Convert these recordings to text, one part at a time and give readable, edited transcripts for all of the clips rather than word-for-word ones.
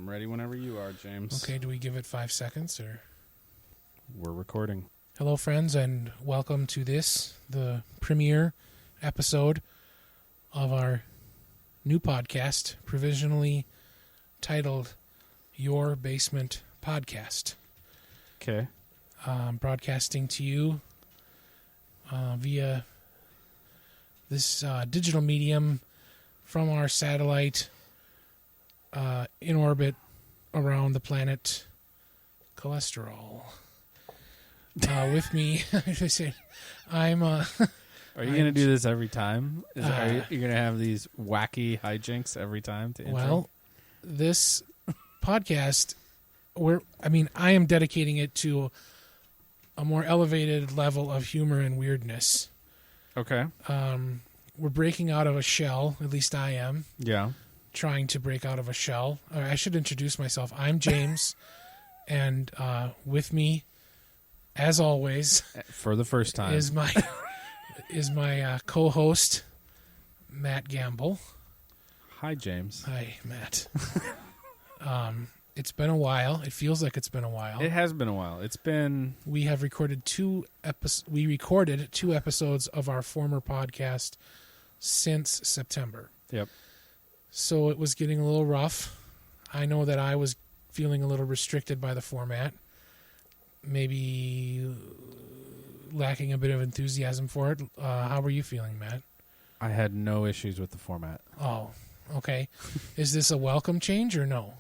I'm ready whenever you are, James. Okay, do we give it 5 seconds or? We're recording. Hello, friends, and welcome to the premiere episode of our new podcast, provisionally titled Your Basement Podcast. Okay. Broadcasting to you via this digital medium from our satellite in orbit around the planet Cholesterol. With me, I'm... Are you going to do this every time? Are you going to have these wacky hijinks every time to intro? Well, this podcast, I am dedicating it to a more elevated level of humor and weirdness. Okay. We're breaking out of a shell, at least I am. Yeah. Trying to break out of a shell. I should introduce myself. I'm James, and with me, as always, for the first time, is my co-host, Matt Gamble. Hi, James. Hi, Matt. It's been a while. It feels like it's been a while. It has been a while. We have recorded two episodes of our former podcast since September. Yep. So it was getting a little rough. I know that I was feeling a little restricted by the format. Maybe lacking a bit of enthusiasm for it. How were you feeling, Matt? I had no issues with the format. Oh, okay. Is this a welcome change or no?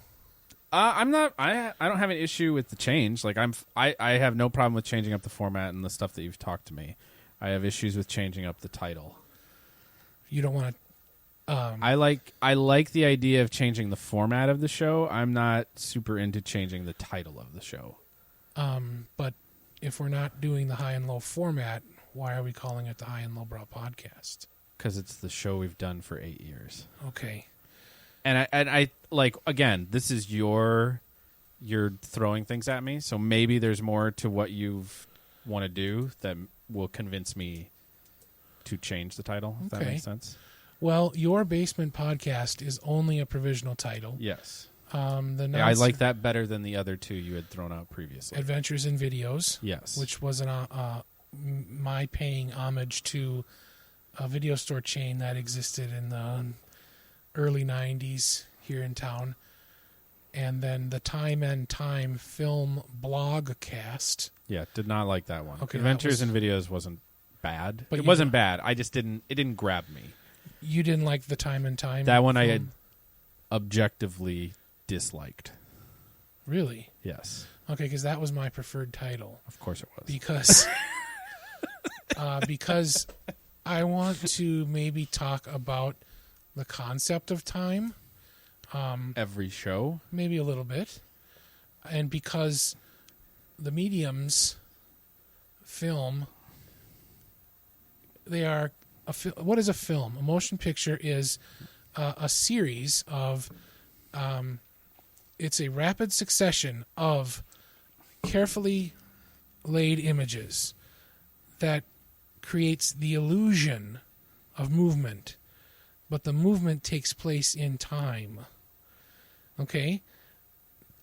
I'm not. I don't have an issue with the change. Like I have no problem with changing up the format and the stuff that you've talked to me. I have issues with changing up the title. You don't want to. I like the idea of changing the format of the show. I'm not super into changing the title of the show. But if we're not doing the high and low format, why are we calling it the High and Low Brow Podcast? Because it's the show we've done for 8 years. Okay. And I like, again, this is you're throwing things at me, so maybe there's more to what you've want to do that will convince me to change the title, if that makes sense. Well, Your Basement Podcast is only a provisional title. Yes. I like that better than the other two you had thrown out previously. Adventures in Videos. Yes. Which was my paying homage to a video store chain that existed in the early 90s here in town. And then the Time and Time film blogcast. Yeah, did not like that one. Okay, Adventures in Videos wasn't bad. But it wasn't bad. I just it didn't grab me. You didn't like the Time and Time? That one I had objectively disliked. Really? Yes. Okay, because that was my preferred title. Of course it was. Because I want to maybe talk about the concept of time. Every show? Maybe a little bit. And because the mediums, film, they are... what is a film? A motion picture is a series of... it's a rapid succession of carefully laid images that creates the illusion of movement, but the movement takes place in time. Okay?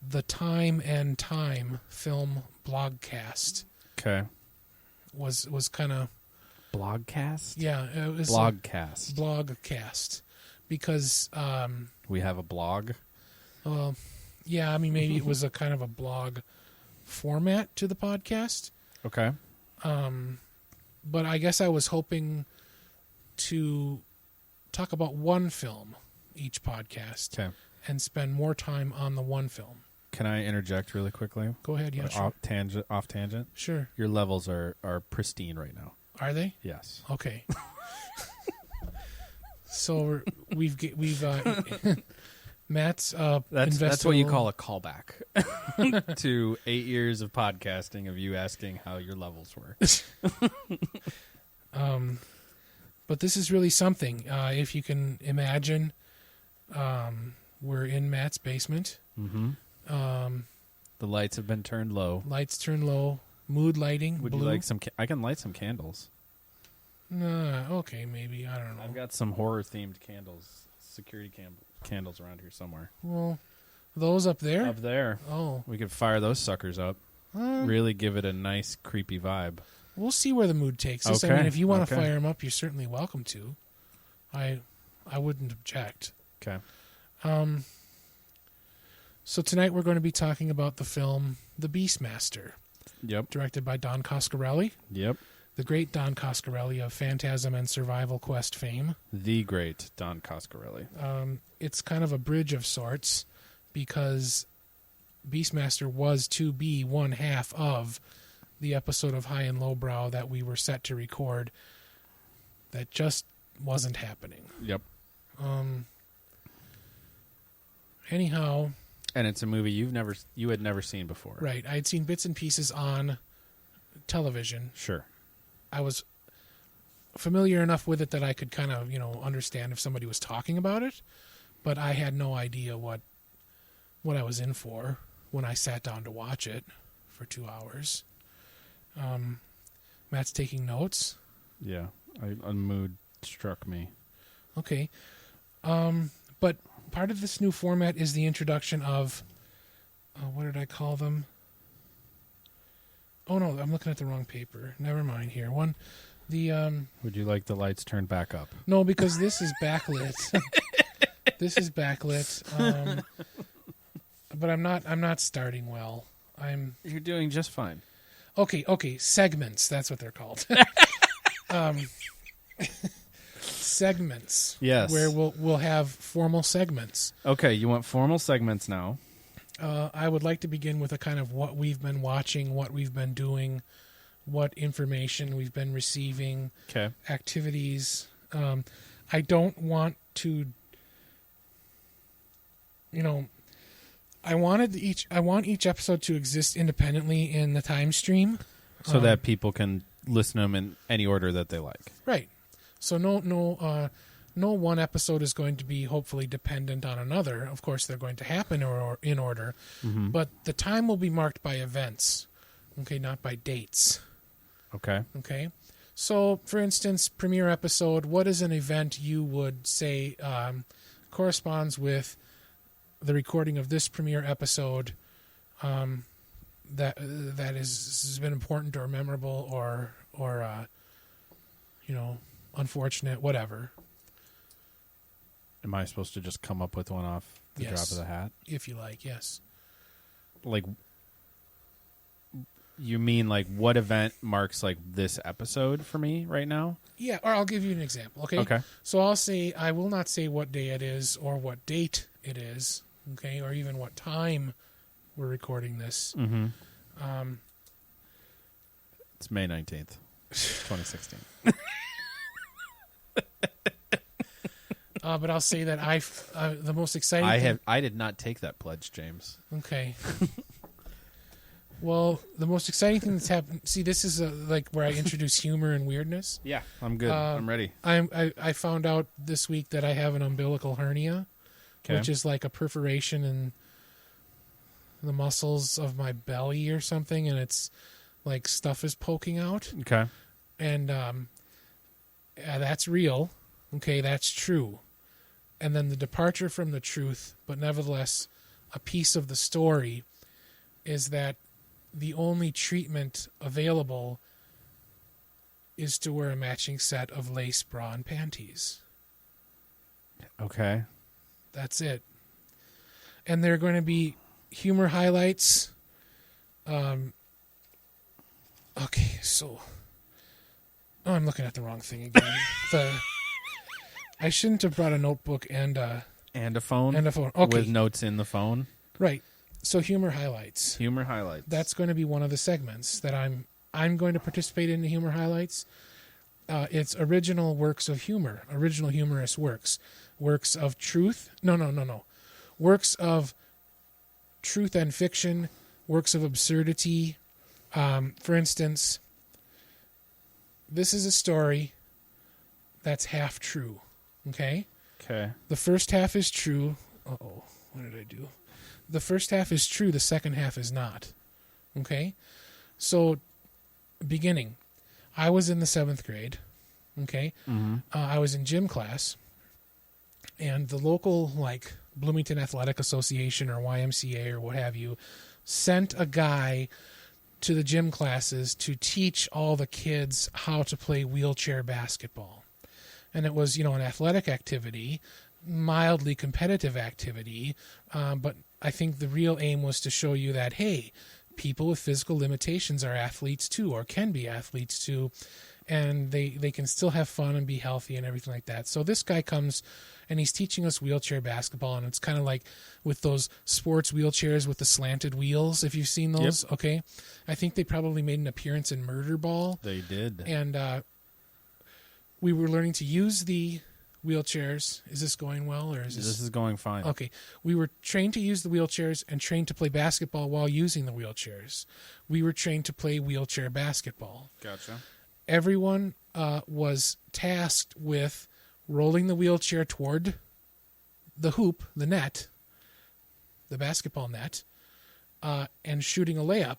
The Time and Time film blogcast. Okay. Was kind of... Blogcast? Yeah, it was Blogcast. Blogcast. Because... we have a blog? Well, yeah, I mean, maybe it was a kind of a blog format to the podcast. Okay. But I guess I was hoping to talk about one film each podcast. Okay. And spend more time on the one film. Can I interject really quickly? Go ahead, yeah, sure. Off tangent? Sure. Your levels are pristine right now. Are they? Yes. Okay. So we've Matt's that's what you call a callback to 8 years of podcasting of you asking how your levels were. But this is really something. If you can imagine, we're in Matt's basement. Mm-hmm. The lights have been turned low. Lights turned low. Mood lighting. Would blue. you like some? I can light some candles. Okay, maybe. I don't know. I've got some horror themed candles, security candles around here somewhere. Well, Those up there? Up there. Oh. We could fire those suckers up. Really give it a nice, creepy vibe. We'll see where the mood takes us. Okay. I mean, if you want to fire them up, you're certainly welcome to. I wouldn't object. Okay. So tonight we're going to be talking about the film The Beastmaster. Yep. Directed by Don Coscarelli. Yep. The great Don Coscarelli of Phantasm and Survival Quest fame. The great Don Coscarelli. It's kind of a bridge of sorts because Beastmaster was to be one half of the episode of High and Lowbrow that we were set to record that just wasn't happening. Yep. Anyhow... And it's a movie you had never seen before. Right. I had seen bits and pieces on television. Sure. I was familiar enough with it that I could kind of, understand if somebody was talking about it, but I had no idea what I was in for when I sat down to watch it for 2 hours. Matt's taking notes. Yeah. A mood struck me. Okay. But part of this new format is the introduction of, what did I call them? Oh no, I'm looking at the wrong paper. Never mind here. Would you like the lights turned back up? No, because this is backlit. This is backlit. But I'm not starting well. You're doing just fine. Okay, segments, that's what they're called. Segments. Yes. Where we'll have formal segments. Okay, you want formal segments now. I would like to begin with a kind of what we've been watching, what we've been doing, what information we've been receiving, okay, activities. I don't want to, I want each episode to exist independently in the time stream, so that people can listen to them in any order that they like. Right. So no one episode is going to be hopefully dependent on another. Of course, they're going to happen or in order, but the time will be marked by events, okay, not by dates. Okay. Okay. So, for instance, premiere episode, what is an event you would say corresponds with the recording of this premiere episode that has been important or memorable or unfortunate, whatever. Am I supposed to just come up with one off the drop of the hat? If you like, yes. Like, you mean like what event marks like this episode for me right now? Yeah, or I'll give you an example, okay? Okay. So I will not say what day it is or what date it is, okay, or even what time we're recording this. Mm-hmm. It's May 19th, 2016. But I'll say that the most exciting I did not take that pledge, James. Okay. Well, the most exciting thing that's happened. See, this is like where I introduce humor and weirdness. Yeah, I'm good. I'm ready. I found out this week that I have an umbilical hernia, which is like a perforation in the muscles of my belly or something, and it's like stuff is poking out. Okay. And that's real. Okay, that's true. And then the departure from the truth, but nevertheless a piece of the story, is that the only treatment available is to wear a matching set of lace bra and panties. Okay. That's it. And there are going to be humor highlights. Okay, so... Oh, I'm looking at the wrong thing again. I shouldn't have brought a notebook and a phone. And a phone. Okay. With notes in the phone. Right. So humor highlights. Humor highlights. That's going to be one of the segments that I'm going to participate in the humor highlights. It's original works of humor, original humorous works of truth. No. Works of truth and fiction, works of absurdity. For instance, this is a story that's half true. Okay? Okay. The first half is true. Uh-oh. What did I do? The first half is true. The second half is not. Okay? So, beginning. I was in the 7th grade. Okay? Mm-hmm. I was in gym class. And the local, Bloomington Athletic Association or YMCA or what have you sent a guy to the gym classes to teach all the kids how to play wheelchair basketball. And it was, an athletic activity, mildly competitive activity, but I think the real aim was to show you that, hey, people with physical limitations are athletes too, or can be athletes too, and they can still have fun and be healthy and everything like that. So this guy comes and he's teaching us wheelchair basketball, and it's kind of like with those sports wheelchairs with the slanted wheels, if you've seen those. Yep. Okay. I think they probably made an appearance in Murder Ball. They did. And we were learning to use the wheelchairs. Is this going well, or is this... This is going fine. Okay. We were trained to use the wheelchairs and trained to play basketball while using the wheelchairs. We were trained to play wheelchair basketball. Gotcha. Everyone was tasked with rolling the wheelchair toward the hoop, the net, the basketball net, and shooting a layup,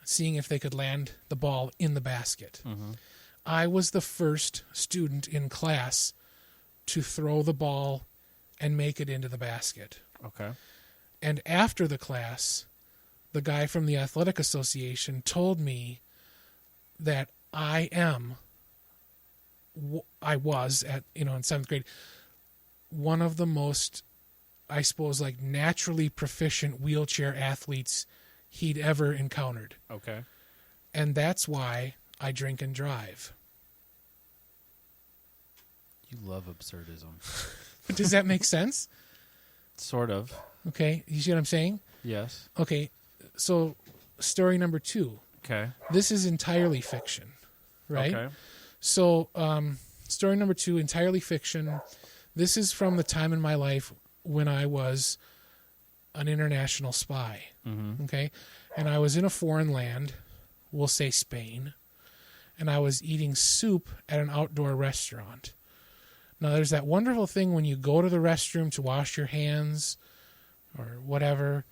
seeing if they could land the ball in the basket. Mm-hmm. I was the first student in class to throw the ball and make it into the basket. Okay. And after the class, the guy from the Athletic Association told me that I was in 7th grade, one of the most, I suppose, like naturally proficient wheelchair athletes he'd ever encountered. Okay. And that's why I drink and drive. You love absurdism. Does that make sense? Sort of. Okay. You see what I'm saying? Yes. Okay. So story number 2. Okay. This is entirely fiction, right? Okay. So story number 2, entirely fiction. This is from the time in my life when I was an international spy. Mm-hmm. Okay. And I was in a foreign land, we'll say Spain, and I was eating soup at an outdoor restaurant. Now, there's that wonderful thing when you go to the restroom to wash your hands or whatever,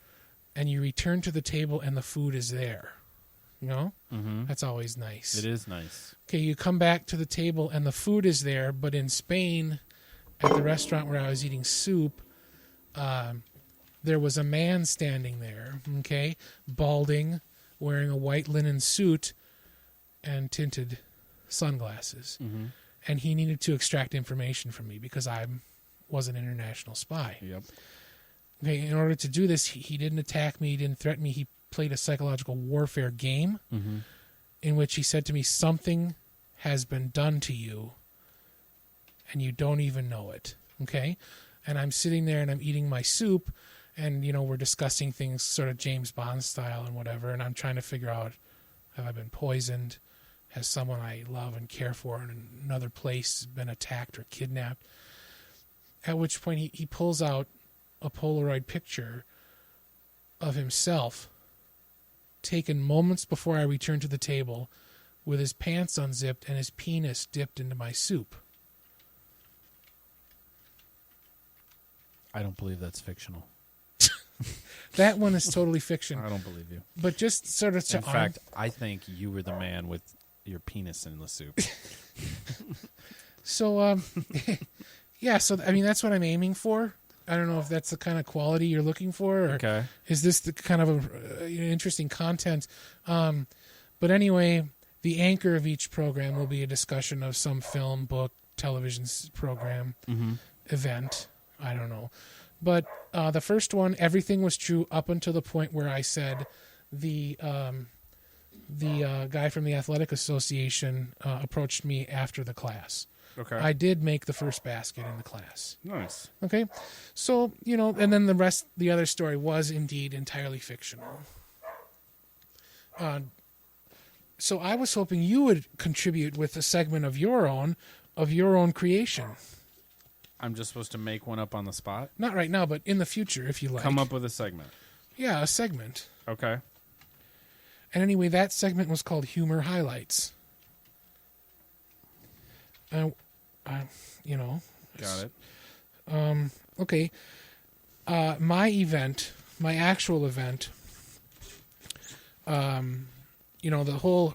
and you return to the table and the food is there. Mm-hmm. That's always nice. It is nice. Okay, you come back to the table and the food is there, but in Spain, at the restaurant where I was eating soup, there was a man standing there, okay, balding, wearing a white linen suit and tinted sunglasses. Mm-hmm. And he needed to extract information from me because I was an international spy. Yep. Okay, in order to do this, he didn't attack me, he didn't threaten me, he played a psychological warfare game in which he said to me, something has been done to you and you don't even know it. Okay? And I'm sitting there and I'm eating my soup and, we're discussing things sort of James Bond style and whatever, and I'm trying to figure out, have I been poisoned? Has someone I love and care for in another place been attacked or kidnapped? At which point he pulls out a Polaroid picture of himself taken moments before I returned to the table with his pants unzipped and his penis dipped into my soup. I don't believe that's fictional. That one is totally fiction. I don't believe you. But just sort of... In fact, I think you were the man with your penis in the soup. So, yeah, so, I mean, that's what I'm aiming for. I don't know if that's the kind of quality you're looking for, or okay. Is this the kind of interesting content? But anyway, the anchor of each program will be a discussion of some film, book, television program, event. I don't know. But the first one, everything was true up until the point where I said the guy from the Athletic Association approached me after the class. Okay. I did make the first basket in the class. Nice. Okay. So, and then the other story was indeed entirely fictional. So I was hoping you would contribute with a segment of your own creation. I'm just supposed to make one up on the spot? Not right now, but in the future, if you like. Come up with a segment. Yeah, a segment. Okay. And anyway, that segment was called Humor Highlights. Got it. Okay. My actual event, the whole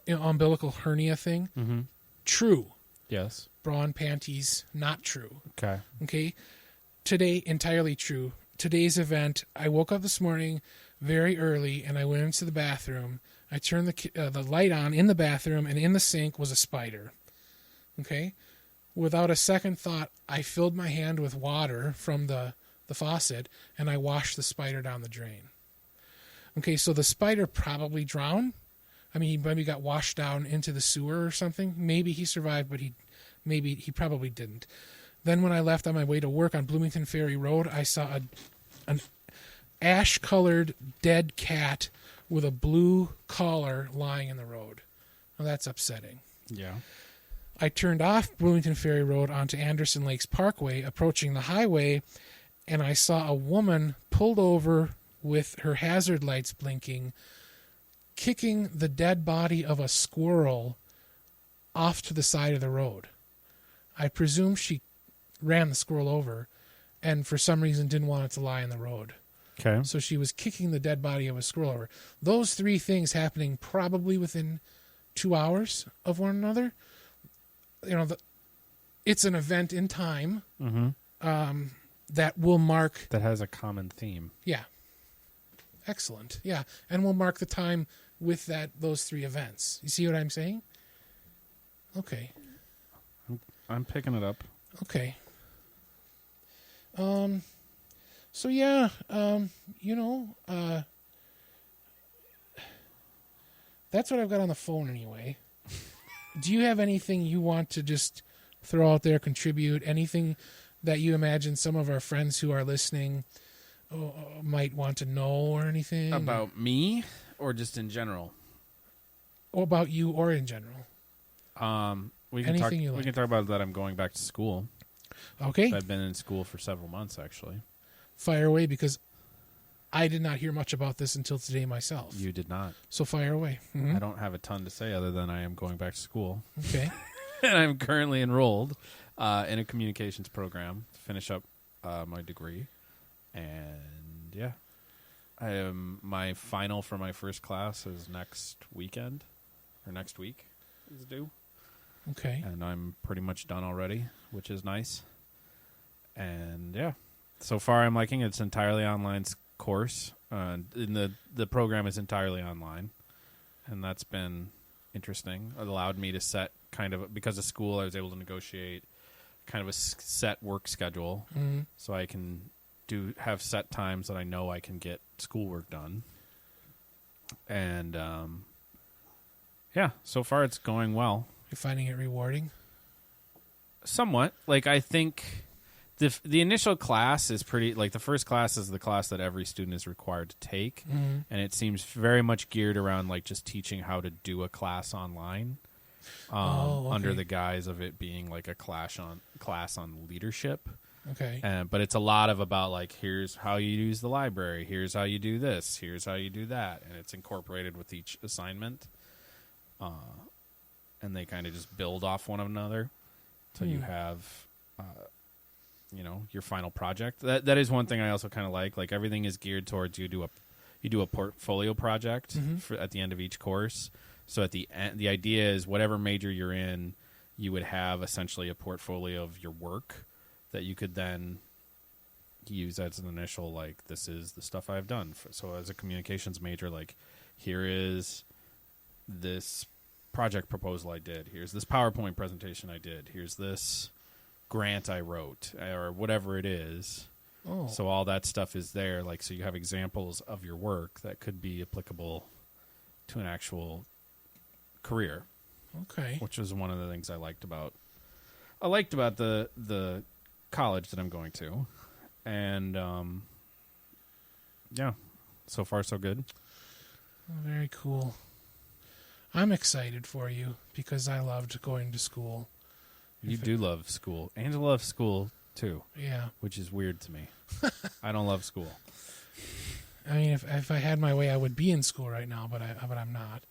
umbilical hernia thing, true. Yes. Bra and panties, not true. Okay. Okay. today, entirely true. Today's event, I woke up this morning very early, and I went into the bathroom. I turned the light on in the bathroom, and in the sink was a spider. Okay? Without a second thought, I filled my hand with water from the faucet, and I washed the spider down the drain. Okay, so the spider probably drowned. I mean, he maybe got washed down into the sewer or something. Maybe he survived, but he probably didn't. Then when I left on my way to work on Bloomington Ferry Road, I saw an ash-colored dead cat with a blue collar lying in the road. Well, that's upsetting. Yeah. I turned off Bloomington Ferry Road onto Anderson Lakes Parkway, approaching the highway, and I saw a woman pulled over with her hazard lights blinking, kicking the dead body of a squirrel off to the side of the road. I presume she ran the squirrel over and for some reason didn't want it to lie in the road. Okay. So she was kicking the dead body of a squirrel over. Those three things happening probably within 2 hours of one another. It's an event in time that will mark... That has a common theme. Yeah. Excellent. Yeah. And we'll mark the time with those three events. You see what I'm saying? Okay. I'm picking it up. Okay. So yeah, that's what I've got on the phone anyway. Do you have anything you want to just throw out there, contribute, anything that you imagine some of our friends who are listening might want to know or anything? About me or just in general? Or about you or in general? We can talk about that I'm going back to school. Okay. I've been in school for several months, actually. Fire away, because I did not hear much about this until today myself. You did not. So fire away. Mm-hmm. I don't have a ton to say other than I am going back to school. Okay. And I'm currently enrolled in a communications program to finish up my degree. And yeah, my final for my first class is next weekend, or next week is due. Okay. And I'm pretty much done already, which is nice. And yeah, so far I'm liking it. It's an entirely online course. The program is entirely online, and that's been interesting. It allowed me to set because of school, I was able to negotiate kind of a set work schedule, so I can have set times that I know I can get schoolwork done. And yeah, so far it's going well. You're finding it rewarding? Somewhat. Like, I think the initial class is pretty... Like, the first class is the class that every student is required to take. Mm-hmm. And it seems very much geared around, like, just teaching how to do a class online. Okay. Under the guise of it being, like, a class on leadership. Okay. But it's a lot of about, like, here's how you use the library. Here's how you do this. Here's how you do that. And it's incorporated with each assignment. And they kind of just build off one another till you have, your final project. That is one thing I also kind of like. Like, everything is geared towards you do a portfolio project at the end of each course. So at the end, the idea is whatever major you're in, you would have essentially a portfolio of your work that you could then use as an initial, like, this is the stuff I've done. So as a communications major, like, here is this project proposal I did. Here's this PowerPoint presentation I did. Here's this grant I wrote, or whatever it is. Oh. So all that stuff is there. Like, so you have examples of your work that could be applicable to an actual career. Okay. Which was one of the things I liked about the college that I'm going to. And yeah, so far so good. Very cool. I'm excited for you because I loved going to school. You do love school. Angela loves school too. Yeah. Which is weird to me. I don't love school. I mean, if I had my way, I would be in school right now, but I'm not.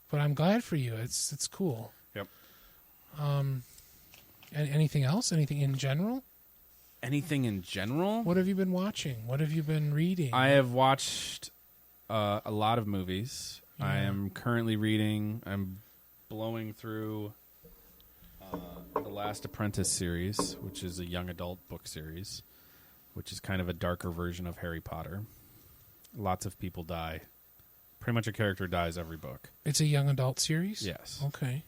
But I'm glad for you. It's cool. Yep. And anything else? Anything in general? Anything in general? What have you been watching? What have you been reading? I have watched a lot of movies. Yeah. I am currently reading. I'm blowing through The Last Apprentice series, which is a young adult book series. which is kind of a darker version of Harry Potter. Lots of people die. Pretty much a character dies every book. It's a young adult series? Yes. Okay.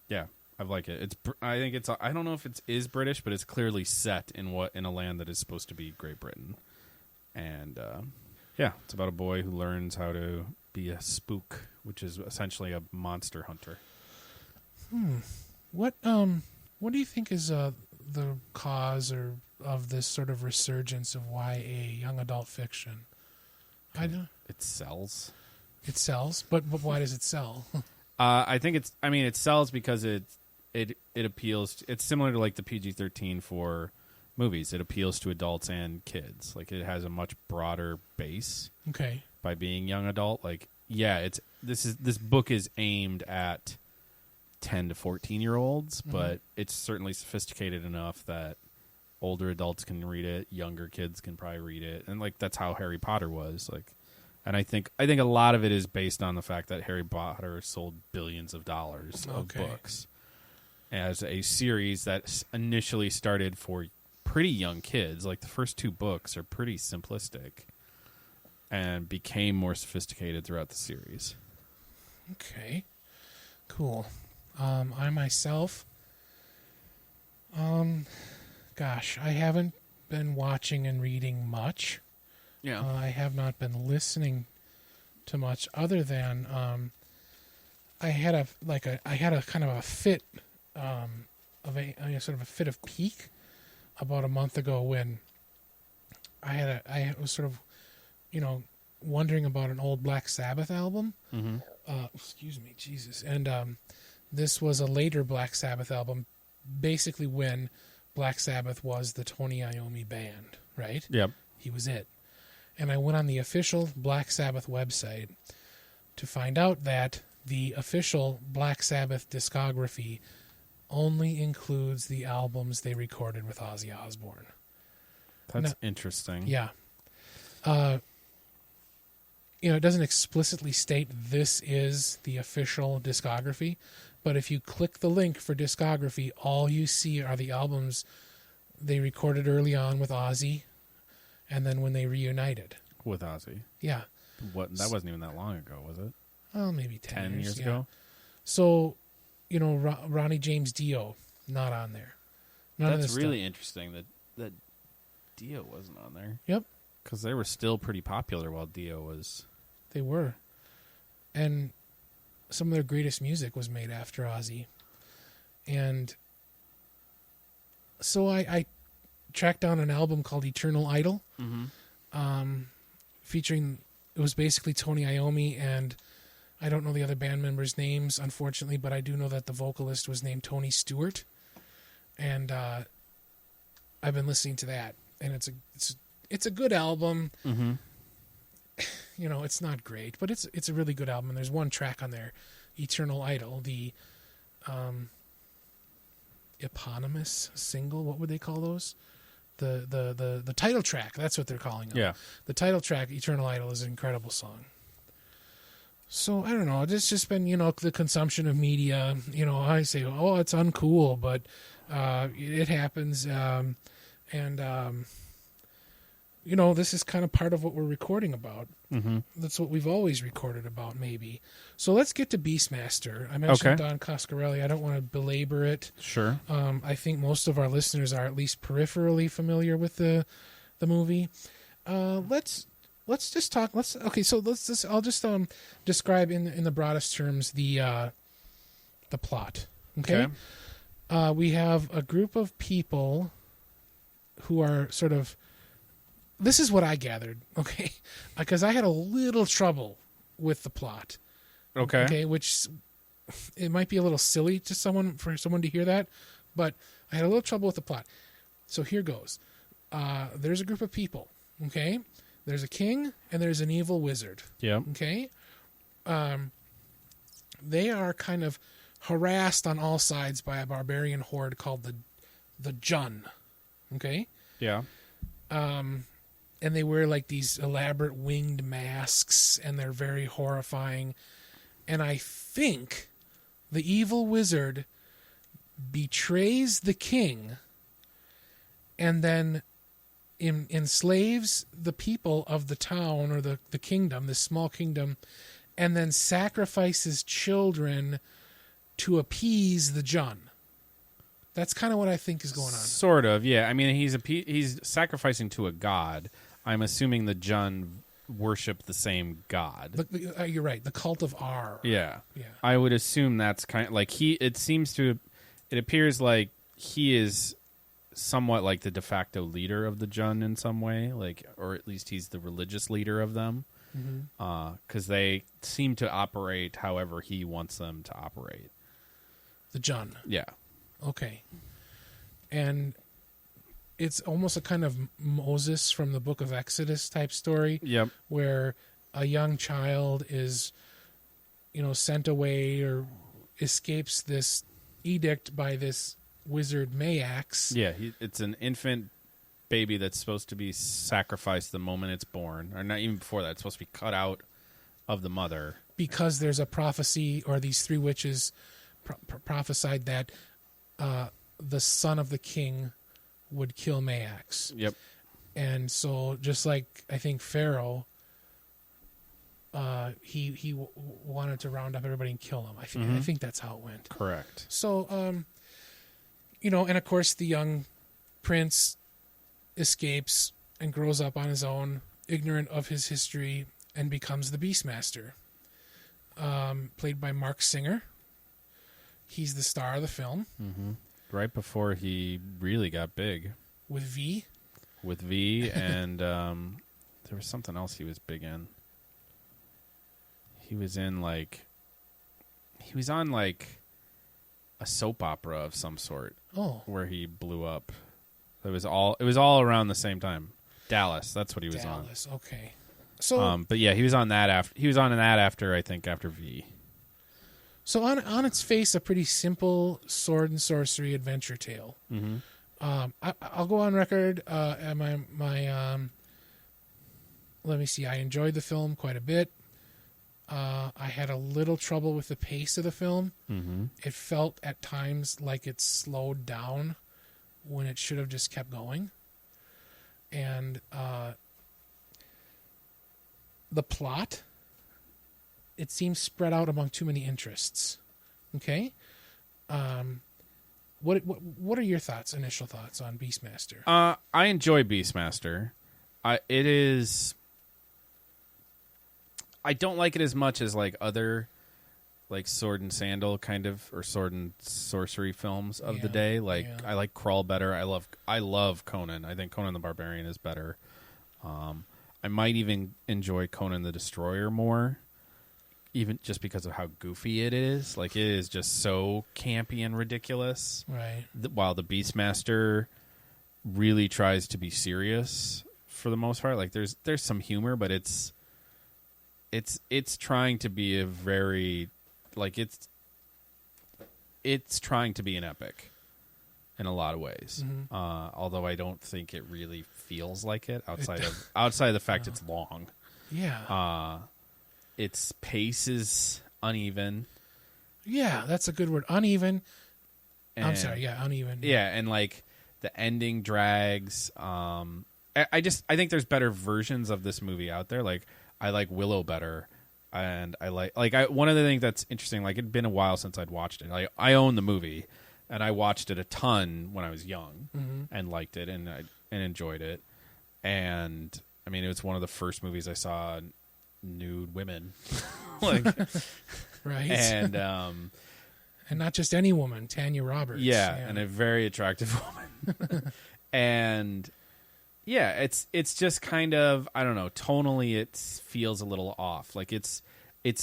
Yeah, I like it. I think it's. I don't know if it is British, but it's clearly set in a land that is supposed to be Great Britain. And yeah, it's about a boy who learns how to be a spook, which is essentially a monster hunter. What do you think is the cause of this sort of resurgence of YA, young adult fiction? It sells. It sells, but why does it sell? I think it's. I mean, it sells because it appeals. It's similar to like the PG-13 for movies. It appeals to adults and kids. Like it has a much broader base. Okay. By being young adult, like this book is aimed at 10 to 14-year-olds, but it's certainly sophisticated enough that older adults can read it, younger kids can probably read it, and like that's how Harry Potter was. Like, and I think a lot of it is based on the fact that Harry Potter sold billions of dollars of books as a series that initially started for pretty young kids. Like the first 2 books are pretty simplistic and became more sophisticated throughout the series. Okay, cool. I myself, gosh, I haven't been watching and reading much. Yeah. I have not been listening to much other than I had a kind of a fit of a sort of a fit of pique about a month ago when I was sort of, wondering about an old Black Sabbath album. Mm-hmm. Excuse me, Jesus. And this was a later Black Sabbath album, basically when Black Sabbath was the Tony Iommi band, right? Yep. He was it. And I went on the official Black Sabbath website to find out that the official Black Sabbath discography only includes the albums they recorded with Ozzy Osbourne. That's interesting. Yeah. It doesn't explicitly state this is the official discography, but if you click the link for discography, all you see are the albums they recorded early on with Ozzy, and then when they reunited. With Ozzy. Yeah. That wasn't even that long ago, was it? Well, maybe 10 years ago? So, Ronnie James Dio, not on there. That's really interesting that Dio wasn't on there. Yep. Because they were still pretty popular while Dio was... They were. And some of their greatest music was made after Ozzy. And so I tracked down an album called Eternal Idol, featuring... It was basically Tony Iommi, and I don't know the other band members' names, unfortunately, but I do know that the vocalist was named Tony Stewart. And I've been listening to that, and it's a good album. Mm-hmm. It's not great, but it's a really good album. And there's one track on there, Eternal Idol, the eponymous single. What would they call those? The title track. That's what they're calling it. Yeah. The title track, Eternal Idol, is an incredible song. So I don't know. It's just been the consumption of media. I say, oh, it's uncool, but it happens. This is kind of part of what we're recording about. Mm-hmm. That's what we've always recorded about, maybe. So let's get to Beastmaster. I mentioned Don Coscarelli. I don't want to belabor it. Sure. I think most of our listeners are at least peripherally familiar with the movie. Let's just talk. I'll just describe in the broadest terms the plot. Okay. We have a group of people who are sort of. This is what I gathered, okay? Because I had a little trouble with the plot. Okay, which it might be a little silly to for someone to hear that, but I had a little trouble with the plot. So here goes. There's a group of people, okay? There's a king and there's an evil wizard. Yeah. Okay? They are kind of harassed on all sides by a barbarian horde called the Jun. Okay? Yeah. And they wear like these elaborate winged masks, and they're very horrifying. And I think the evil wizard betrays the king and then enslaves the people of the town or the kingdom, this small kingdom, and then sacrifices children to appease the Jun. That's kind of what I think is going on. Sort of, yeah. I mean, he's sacrificing to a god. I'm assuming the Jun worship the same god. You're right. The cult of R. Yeah. Yeah. I would assume that's kind of like it appears like he is somewhat like the de facto leader of the Jun in some way, like, or at least he's the religious leader of them. Because they seem to operate however he wants them to operate. The Jun. Yeah. Okay. And it's almost a kind of Moses from the book of Exodus type story. Yep. Where a young child is, sent away or escapes this edict by this wizard Mayax. Yeah, it's an infant baby that's supposed to be sacrificed the moment it's born. Or not even before that. It's supposed to be cut out of the mother. Because there's a prophecy, or these three witches prophesied that the son of the king would kill Mayax. Yep. And so, just like I think Pharaoh, he wanted to round up everybody and kill him. I think that's how it went. Correct. So, and of course the young prince escapes and grows up on his own, ignorant of his history, and becomes the Beastmaster, played by Mark Singer. He's the star of the film. Mm-hmm. Right before he really got big. With V, and there was something else he was big in. He was on a soap opera of some sort. Oh. Where he blew up. It was all around the same time. Dallas, that's what he was on. Dallas, okay. So but yeah, he was on that after I think after V. So on its face, a pretty simple sword and sorcery adventure tale. Mm-hmm. I'll go on record. Let me see. I enjoyed the film quite a bit. I had a little trouble with the pace of the film. Mm-hmm. It felt at times like it slowed down when it should have just kept going. And the plot, it seems spread out among too many interests. Okay? What are your initial thoughts on Beastmaster? I enjoy Beastmaster. I don't like it as much as like other like sword and sandal kind of, or sword and sorcery films of the day. Like I like Crawl better. I love Conan. I think Conan the Barbarian is better. I might even enjoy Conan the Destroyer more, even just because of how goofy it is. Like, it is just so campy and ridiculous. Right. While the Beastmaster really tries to be serious for the most part. Like, there's some humor, but it's trying to be a very, like, it's trying to be an epic in a lot of ways. Mm-hmm. Although I don't think it really feels like it outside of the fact it's long. Yeah. Its pace is uneven. Yeah, that's a good word. Uneven. And, uneven. Yeah, and like the ending drags. I think there's better versions of this movie out there. Like, I like Willow better, and I one of the things that's interesting. Like, it'd been a while since I'd watched it. Like, I own the movie, and I watched it a ton when I was young, and liked it, and enjoyed it. And I mean, it was one of the first movies I saw nude women, like, right, and not just any woman, Tanya Roberts, and a very attractive woman, and it's just kind of, I don't know, tonally it feels a little off. Like, it's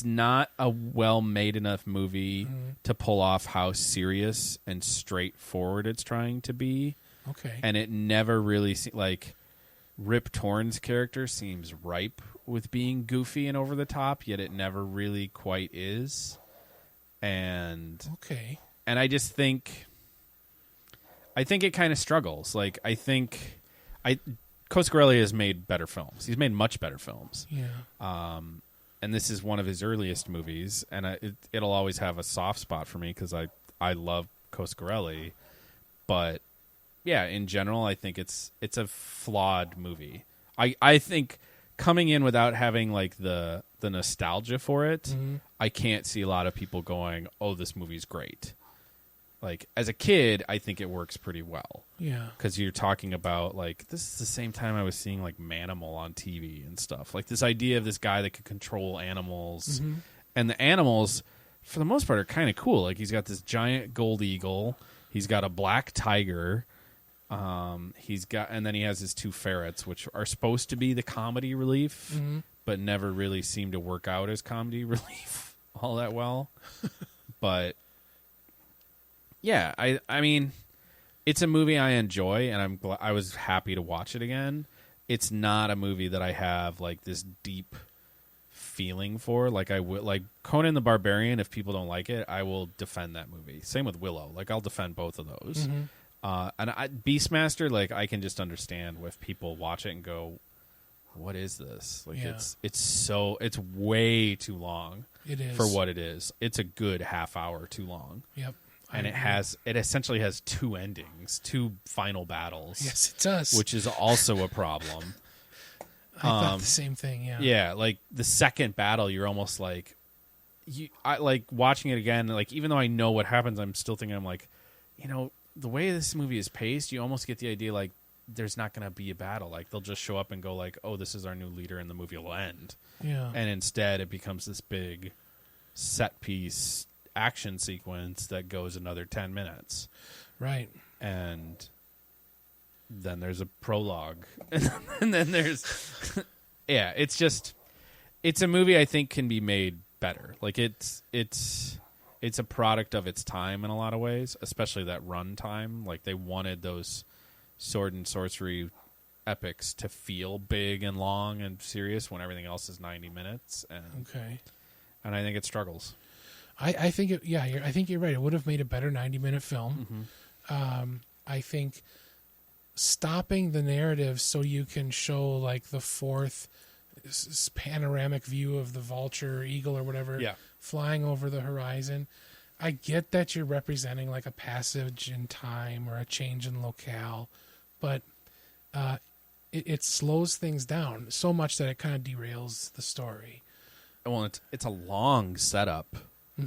not a well made enough movie to pull off how serious and straightforward it's trying to be. Okay, and it never really like Rip Torn's character seems ripe with being goofy and over the top, yet it never really quite is. And I just think it kind of struggles. Like, Coscarelli has made better films. He's made much better films. Yeah. And this is one of his earliest movies, and it'll always have a soft spot for me because I love Coscarelli. But yeah, in general, I think it's a flawed movie. I think coming in without having like the nostalgia for it, I can't see a lot of people going, "Oh, this movie's great." Like as a kid, I think it works pretty well. Yeah, because you're talking about like this is the same time I was seeing like Manimal on TV and stuff. Like this idea of this guy that could control animals, and the animals, for the most part, are kind of cool. Like he's got this giant gold eagle, he's got a black tiger, and then he has his 2 ferrets, which are supposed to be the comedy relief, but never really seem to work out as comedy relief all that well. But yeah, I mean, it's a movie I enjoy, and I was happy to watch it again. It's not a movie that I have like this deep feeling for. Like I would like Conan the Barbarian. If people don't like it, I will defend that movie. Same with Willow. Like I'll defend both of those. And Beastmaster, like I can just understand if people watch it and go, "What is this?" Like it's way too long. It is for what it is. It's a good half hour too long. Yep. And it essentially has 2 endings, 2 final battles. Yes, it does. Which is also a problem. I thought the same thing, yeah. Yeah, like the second battle, you're almost like, I like watching it again. Like even though I know what happens, I'm still thinking, I'm like, the way this movie is paced, you almost get the idea like there's not going to be a battle. Like they'll just show up and go like, oh, this is our new leader, and the movie will end. Yeah. And instead, it becomes this big set piece action sequence that goes another 10 minutes. Right. And then there's a prologue. And then there's yeah, it's a movie I think can be made better. Like it's a product of its time in a lot of ways, especially that run time. Like they wanted those sword and sorcery epics to feel big and long and serious when everything else is 90 minutes. And I think it struggles. I think I think you're right. It would have made a better 90-minute film. I think stopping the narrative so you can show like the 4th panoramic view of the vulture or eagle or whatever flying over the horizon. I get that you're representing like a passage in time or a change in locale, but it slows things down so much that it kind of derails the story. Well, it's a long setup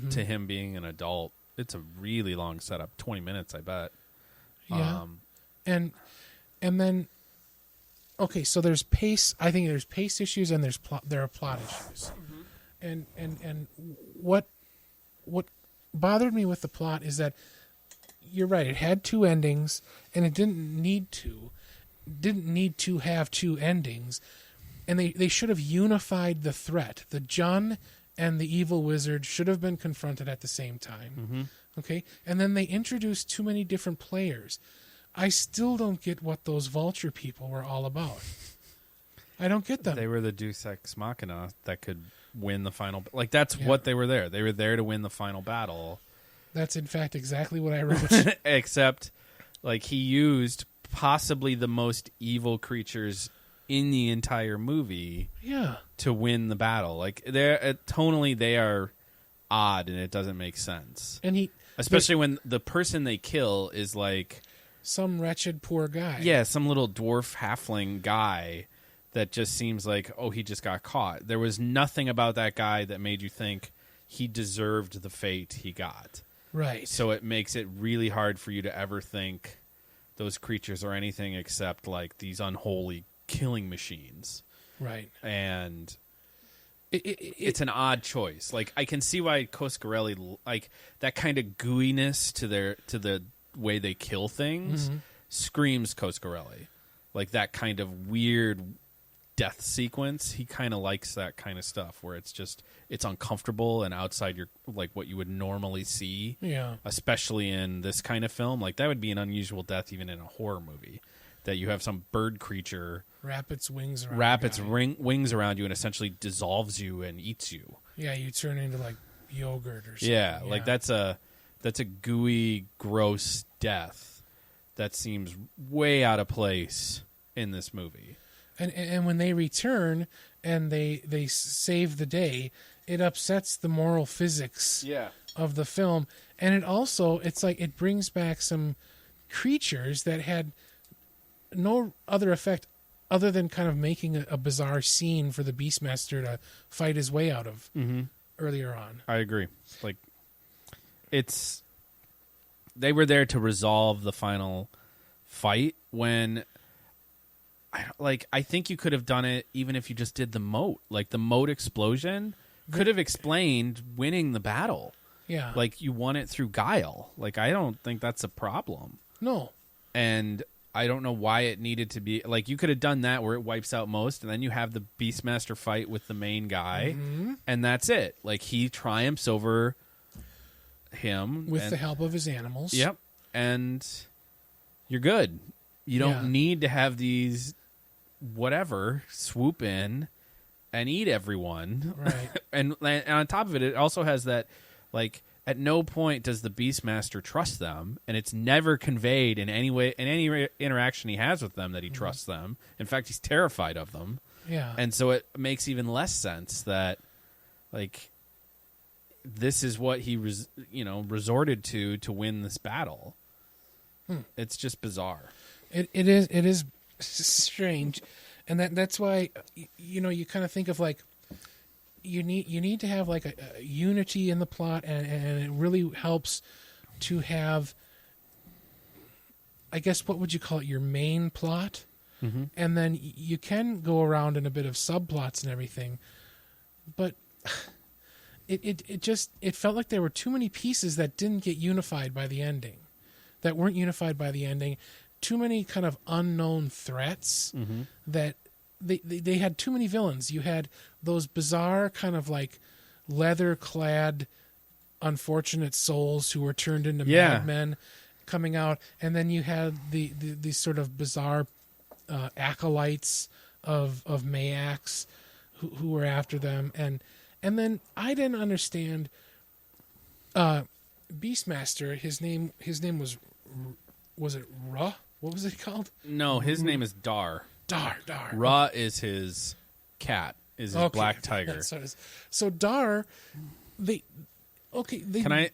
to him being an adult. It's a really long setup, 20 minutes, I bet. Yeah, and then okay, so there's pace. I think there's pace issues and there are plot issues, and what bothered me with the plot is that you're right. It had 2 endings, and it didn't need to have 2 endings, and they should have unified the threat. The Jun and the evil wizard should have been confronted at the same time. Okay, and then they introduced too many different players. I still don't get what those vulture people were all about. I don't get them. They were the Deus Ex Machina that could win the final. Like that's what they were there. They were there to win the final battle. That's in fact exactly what I wrote. Except, like he used possibly the most evil creatures in the entire movie. Yeah. To win the battle, like they're tonally they are odd and it doesn't make sense. And especially when the person they kill is like some wretched poor guy. Yeah, some little dwarf halfling guy that just seems like, oh, he just got caught. There was nothing about that guy that made you think he deserved the fate he got. Right. So it makes it really hard for you to ever think those creatures are anything except like these unholy killing machines. Right. And it's an odd choice. Like I can see why Coscarelli, like that kind of gooiness to the way they kill things screams Coscarelli. Like that kind of weird death sequence, he kind of likes that kind of stuff where it's uncomfortable and outside your like what you would normally see. Yeah. Especially in this kind of film, like that would be an unusual death even in a horror movie. That you have some bird creature wrap its wings around you and essentially dissolves you and eats you. Yeah, you turn into like yogurt or something. Yeah, like that's a gooey, gross death that seems way out of place in this movie. And when they return and they save the day, it upsets the moral physics of the film, and it's like it brings back some creatures that had no other effect other than kind of making a bizarre scene for the Beastmaster to fight his way out of earlier on. I agree. Like, they were there to resolve the final fight when, I think you could have done it even if you just did the moat. Like, the moat explosion could have explained winning the battle. Yeah. Like, you won it through guile. Like, I don't think that's a problem. No. And I don't know why it needed to be... Like, you could have done that where it wipes out most, and then you have the Beastmaster fight with the main guy, and that's it. Like, he triumphs over him. With the help of his animals. Yep. And you're good. You don't need to have these whatever swoop in and eat everyone. Right. and on top of it, it also has that, like... At no point does the Beastmaster trust them, and it's never conveyed in any way, in any interaction he has with them, that he trusts them. In fact, he's terrified of them. Yeah. And so it makes even less sense that, like, this is what he resorted to win this battle. It's just bizarre. It is strange, and that's why you kind of think of like. You need to have like a unity in the plot, and it really helps to have, I guess, what would you call it, your main plot, and then you can go around in a bit of subplots and everything, but it felt like there were too many pieces that didn't get unified by the ending, that weren't unified by the ending, too many kind of unknown threats that. They had too many villains. You had those bizarre kind of like leather-clad unfortunate souls who were turned into madmen coming out, and then you had these sort of bizarre acolytes of Mayax who were after them, and then I didn't understand Beastmaster. His name was it Ra? What was it called? No, his name is Dar. Dar. Ra is his cat, is his black tiger. So Dar, Can I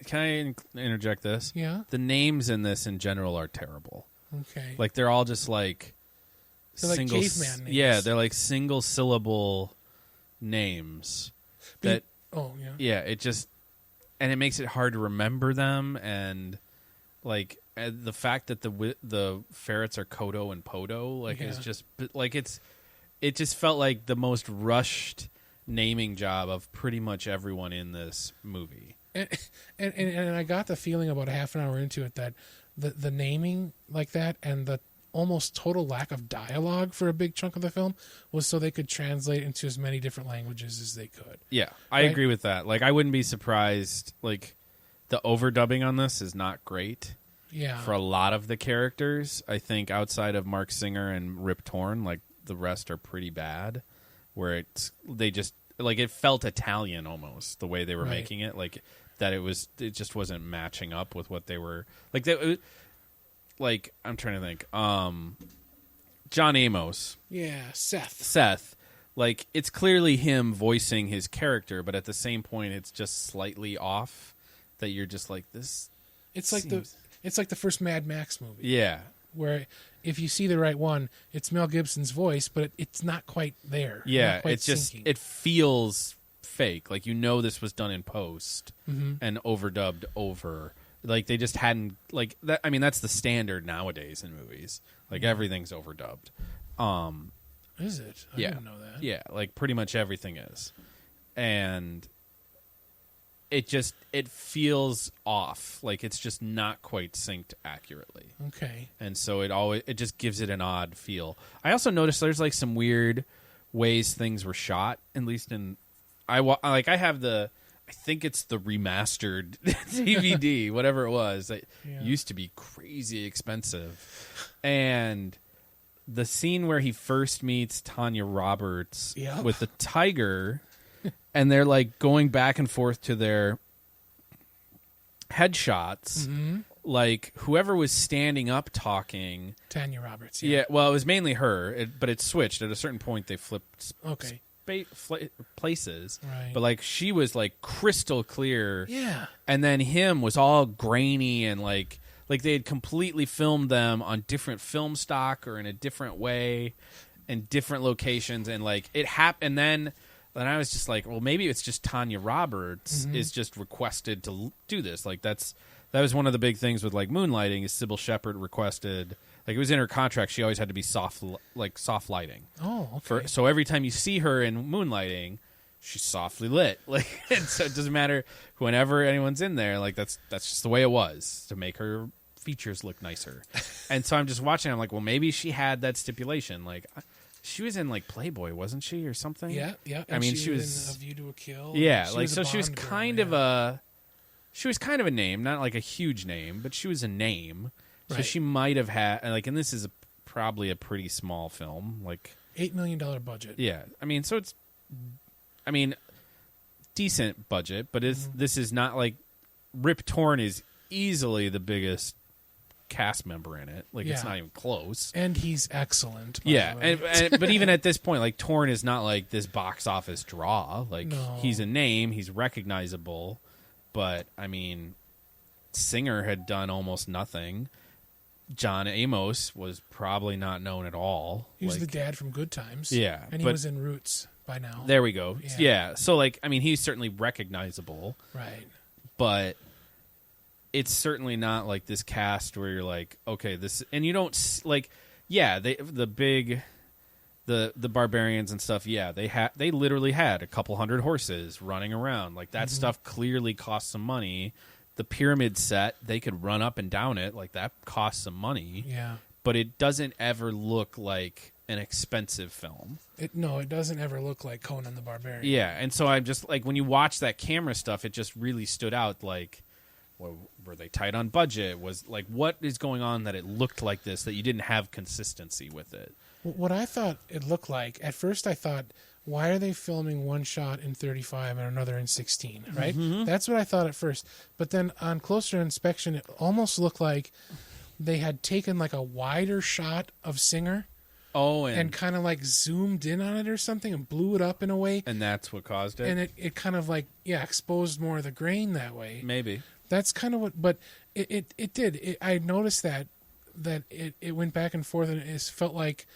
interject this? Yeah. The names in this in general are terrible. Okay. Like, they're all just like they're single, like caveman names. Yeah, they're like single syllable names. Yeah, it just, and it makes it hard to remember them, and like the fact that the ferrets are Kodo and Podo, like, is just like it just felt like the most rushed naming job of pretty much everyone in this movie. And I got the feeling about a half an hour into it that the naming like that and the almost total lack of dialogue for a big chunk of the film was so they could translate into as many different languages as they could. Yeah, I agree with that. Like, I wouldn't be surprised. Like, the overdubbing on this is not great. Yeah. For a lot of the characters, I think outside of Mark Singer and Rip Torn, like, the rest are pretty bad. Where they just, like, it felt Italian almost the way they were making it, like that it just wasn't matching up with what they were like. Like, I'm trying to think. John Amos. Yeah, Seth. Like, it's clearly him voicing his character, but at the same point, it's just slightly off. That you're just like, this. It's like the first Mad Max movie. Yeah. Where if you see the right one, it's Mel Gibson's voice, but it's not quite there. Yeah, it's just it feels fake. Like, this was done in post and overdubbed over. Like, they just hadn't, like, that. I mean, that's the standard nowadays in movies. Like, everything's overdubbed. Is it? I didn't know that. Yeah, like, pretty much everything is. And it feels off. Like, it's just not quite synced accurately. Okay. And so it just gives it an odd feel. I also noticed there's like some weird ways things were shot, at least in I have I think it's the remastered DVD, whatever it was. It used to be crazy expensive. And the scene where he first meets Tanya Roberts with the tiger, and they're like going back and forth to their headshots. Like, whoever was standing up talking, Tanya Roberts. Yeah, well, it was mainly her, but it switched. At a certain point, they flipped places. Right. But like, she was like crystal clear. Yeah. And then him was all grainy and like like they had completely filmed them on different film stock or in a different way in different locations, and like it happened. And then I was just like, well, maybe it's just Tanya Roberts is just requested to do this. Like that was one of the big things with like Moonlighting is Sybil Shepherd requested, like it was in her contract, she always had to be soft lighting. Oh, okay. So every time you see her in Moonlighting, she's softly lit. Like, and so it doesn't matter whenever anyone's in there. Like that's just the way it was to make her features look nicer. And so I'm just watching. I'm like, well, maybe she had that stipulation. Like, she was in like Playboy, wasn't she, or something? Yeah. And I mean, she was in A View to a Kill. Yeah, she like was so a she was Bond girl, kind of a. She was kind of a name, not like a huge name, but she was a name. So Right. she might have had like, and this is probably a pretty small film, like $8 million budget. yeah. I mean, so it's, I mean, decent budget, but this is not like Rip Torn is easily the biggest cast member in it. Like it's Yeah. not even close. And he's excellent. by Yeah, the way. and but even at this point, like Torn is not like this box office draw. Like No. he's a name, he's recognizable, but I mean, Singer had done almost nothing. John Amos was probably not known at all. He was like, the dad from Good Times. Yeah, And he but- was in Roots by now. There we go. Yeah. Yeah. So like, I mean, he's certainly recognizable, Right. but it's certainly not like this cast where you're like, okay, this, and you don't like, yeah, the barbarians and stuff. Yeah, they literally had a couple hundred horses running around. Like that stuff clearly cost some money. The pyramid set, they could run up and down it. Like that costs some money. Yeah. But it doesn't ever look like an expensive film. It doesn't ever look like Conan the Barbarian. Yeah, and so I'm just like, when you watch that camera stuff, it just really stood out. Like, well, were they tight on budget? Was like, what is going on that it looked like this, that you didn't have consistency with it? What I thought it looked like, at first I thought, why are they filming one shot in 35 and another in 16, right? That's what I thought at first. But then on closer inspection, it almost looked like they had taken like a wider shot of Singer Oh, and kind of like zoomed in on it or something and blew it up in a way. and that's what caused it? And it kind of like, exposed more of the grain that way. Maybe. That's kind of what, but it did. I noticed that it went back and forth, and it felt like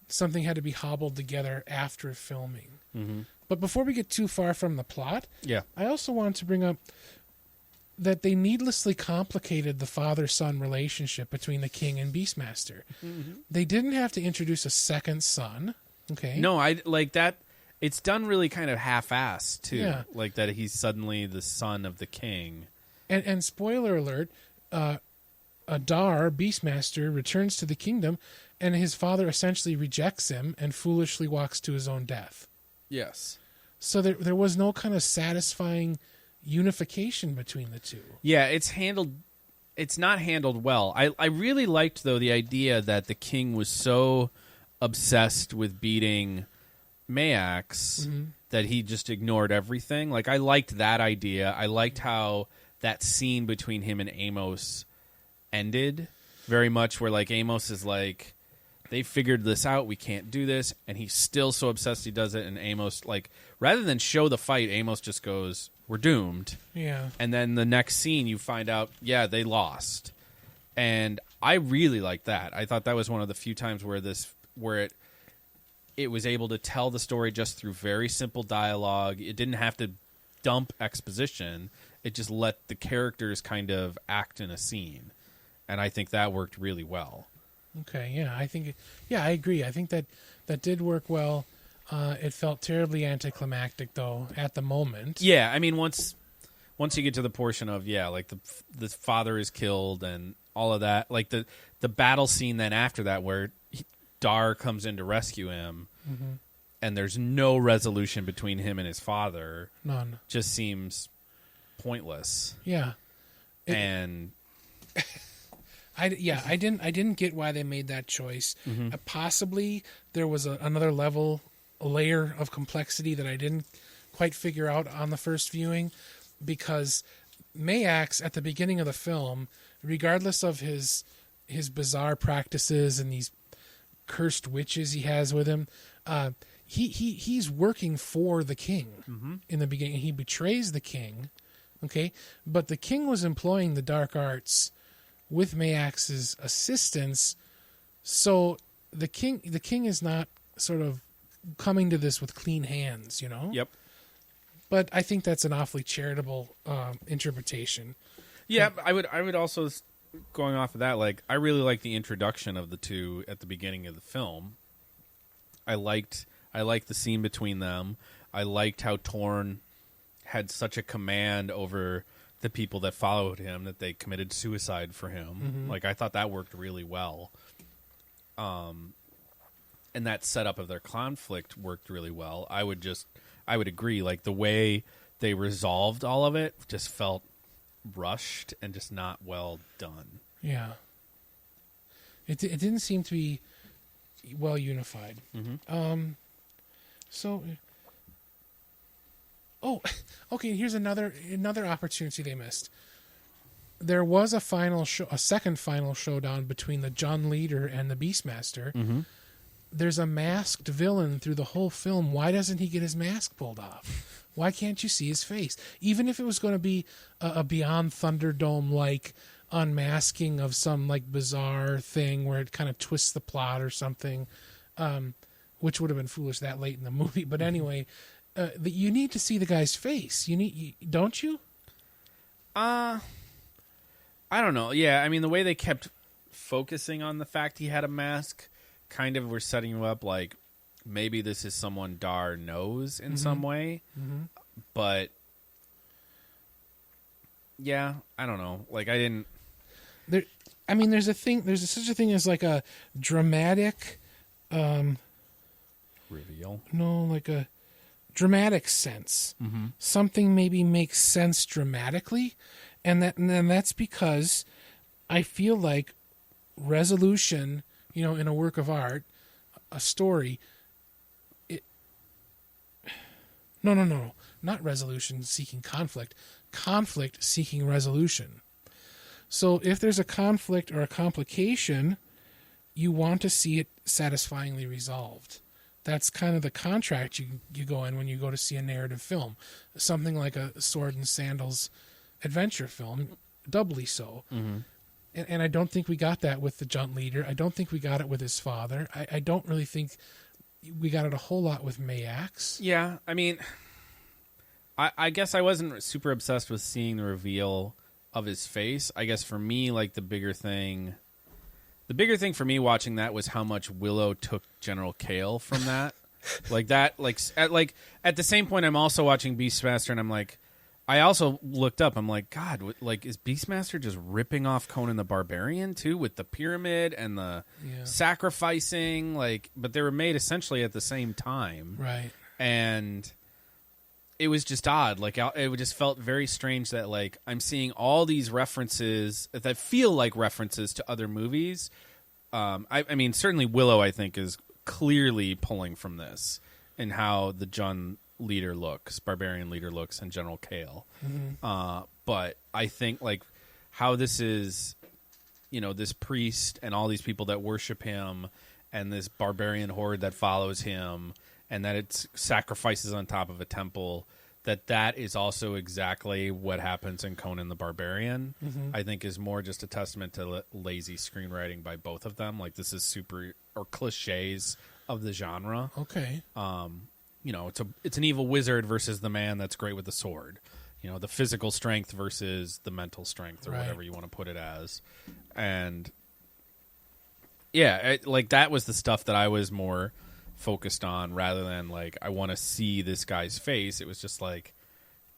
something had to be hobbled together after filming. Mm-hmm. But before we get too far from the plot, Yeah. I also want to bring up that they needlessly complicated the father-son relationship between the king and Beastmaster. They didn't have to introduce a second son. Okay. No, I like that. It's done really kind of half-assed, too. Yeah. Like that he's suddenly the son of the king. And spoiler alert, Adar, Beastmaster, returns to the kingdom, and his father essentially rejects him and foolishly walks to his own death. Yes. So there was no kind of satisfying unification between the two. Yeah, it's not handled well. I really liked, though, the idea that the king was so obsessed with beating Mayax that he just ignored everything. Like, I liked that idea. I liked how that scene between him and Amos ended very much, where, like, Amos is like, they figured this out, we can't do this, and he's still so obsessed he does it, and Amos, like, rather than show the fight, Amos just goes, we're doomed. Yeah. And then the next scene, you find out, yeah, they lost. And I really liked that. I thought that was one of the few times where it was able to tell the story just through very simple dialogue. It didn't have to dump exposition. It just let the characters kind of act in a scene. And I think that worked really well. Okay, yeah, I agree. I think that did work well. It felt terribly anticlimactic, though, at the moment. Yeah, I mean, once you get to the portion of, like the father is killed and all of that, like the battle scene then after that where Dar comes in to rescue him, and there's no resolution between him and his father. None. Just seems pointless. Yeah. And I didn't get why they made that choice. Possibly there was another layer of complexity that I didn't quite figure out on the first viewing, because Mayax at the beginning of the film, regardless of his bizarre practices and these cursed witches he has with him, he's working for the king in the beginning. He betrays the king, okay, but the king was employing the dark arts with Mayax's assistance. So the king is not sort of coming to this with clean hands, you know? Yep. But I think that's an awfully charitable interpretation. Yeah, I would also, going off of that, like, I really like the introduction of the two at the beginning of the film. I liked the scene between them. I liked how Torn had such a command over the people that followed him that they committed suicide for him. Mm-hmm. Like, I thought that worked really well. And that setup of their conflict worked really well. I would agree. Like, the way they resolved all of it just felt rushed and just not well done. Yeah. It didn't seem to be well unified. Mm-hmm. So, okay. Here's another opportunity they missed. There was a second final showdown between the Jun leader and the Beastmaster. Mm-hmm. There's a masked villain through the whole film. Why doesn't he get his mask pulled off? Why can't you see his face? Even if it was going to be a Beyond Thunderdome like unmasking of some like bizarre thing where it kind of twists the plot or something, which would have been foolish that late in the movie. But anyway, you need to see the guy's face. Don't you? I don't know. Yeah, I mean, the way they kept focusing on the fact he had a mask kind of were setting you up like maybe this is someone Dar knows in some way. Mm-hmm. But yeah, I don't know. Like, I didn't. There's such a thing as like a dramatic reveal. No, like a dramatic sense. Mm-hmm. Something maybe makes sense dramatically, and that's because I feel like resolution, in a work of art, a story. No, not resolution seeking conflict. Conflict seeking resolution. So if there's a conflict or a complication, you want to see it satisfyingly resolved. That's kind of the contract you go in when you go to see a narrative film. Something like a Sword and Sandals adventure film, doubly so. Mm-hmm. And I don't think we got that with the Jun leader. I don't think we got it with his father. I don't really think we got it a whole lot with Mayax. Yeah, I mean, I guess I wasn't super obsessed with seeing the reveal of his face. I guess for me, like, the bigger thing for me watching that was how much Willow took General Kale from that. At the same point, I'm also watching Beastmaster, and I'm like, I also looked up. I'm like, God, like, is Beastmaster just ripping off Conan the Barbarian too with the pyramid and the sacrificing? Like, but they were made essentially at the same time, right? And it was just odd. Like, it just felt very strange that, like, I'm seeing all these references that feel like references to other movies. I mean, certainly Willow, I think, is clearly pulling from this in how the Jun leader looks, barbarian leader looks, and General Kale. Mm-hmm. But I think, like, how this is, this priest and all these people that worship him and this barbarian horde that follows him, and that it's sacrifices on top of a temple, that is also exactly what happens in Conan the Barbarian. Mm-hmm. I think is more just a testament to lazy screenwriting by both of them. Like, this is super, or cliches of the genre. Okay. It's an evil wizard versus the man that's great with the sword. The physical strength versus the mental strength, or whatever you want to put it as. And yeah, that was the stuff that I was more focused on, rather than like, I want to see this guy's face. It was just like,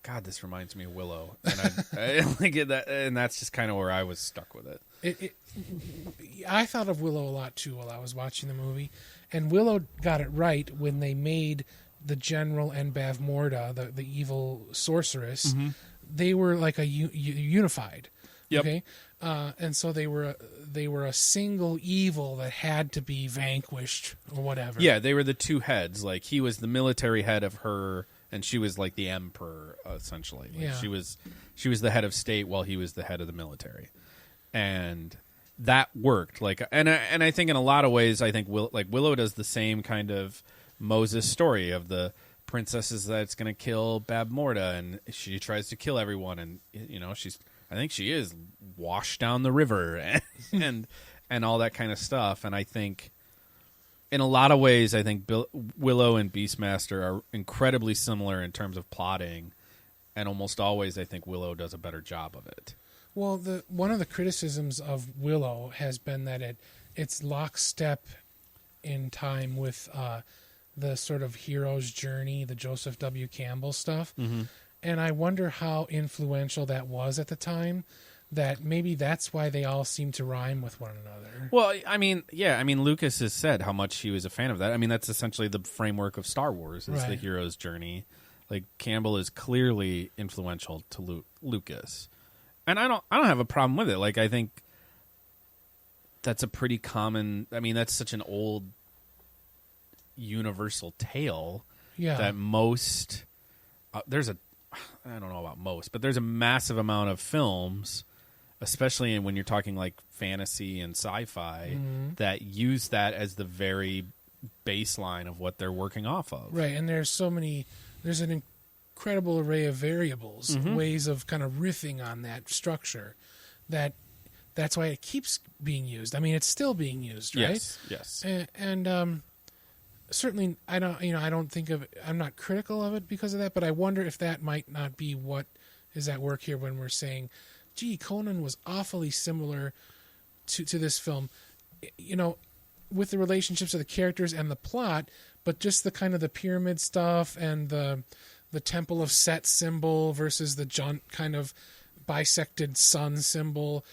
God, this reminds me of Willow, and I like it, and that's just kind of where I was stuck with it. I thought of Willow a lot too while I was watching the movie, and Willow got it right when they made the general and Bavmorda, the evil sorceress. Mm-hmm. They were like a unified. Yep. Okay, and so they were a single evil that had to be vanquished or whatever. Yeah, they were the two heads. Like, he was the military head of her, and she was like the emperor, essentially. Like, she was the head of state while he was the head of the military, and that worked. Like, and I think in a lot of ways, I think Willow does the same kind of Moses story of the princesses that's going to kill Bavmorda, and she tries to kill everyone, and she's I think she is washed down the river and all that kind of stuff. And I think in a lot of ways, I think Willow and Beastmaster are incredibly similar in terms of plotting, and almost always I think Willow does a better job of it. Well, one of the criticisms of Willow has been that it's lockstep in time with the sort of hero's journey, the Joseph W. Campbell stuff. Mm-hmm. And I wonder how influential that was at the time, that maybe that's why they all seem to rhyme with one another. Well, I mean, Lucas has said how much he was a fan of that. I mean, that's essentially the framework of Star Wars, is the hero's journey. Like, Campbell is clearly influential to Lucas. And I don't have a problem with it. Like, I think that's a pretty common, I mean, that's such an old universal tale that most, I don't know about most, but there's a massive amount of films, especially when you're talking like fantasy and sci-fi, that use that as the very baseline of what they're working off of. Right, and there's an incredible array of variables, ways of kind of riffing on that structure, that's why it keeps being used. I mean, it's still being used, right? Yes. And certainly, I'm not critical of it because of that, but I wonder if that might not be what is at work here when we're saying, gee, Conan was awfully similar to this film, with the relationships of the characters and the plot, but just the kind of the pyramid stuff and the Temple of Set symbol versus the kind of bisected sun symbol.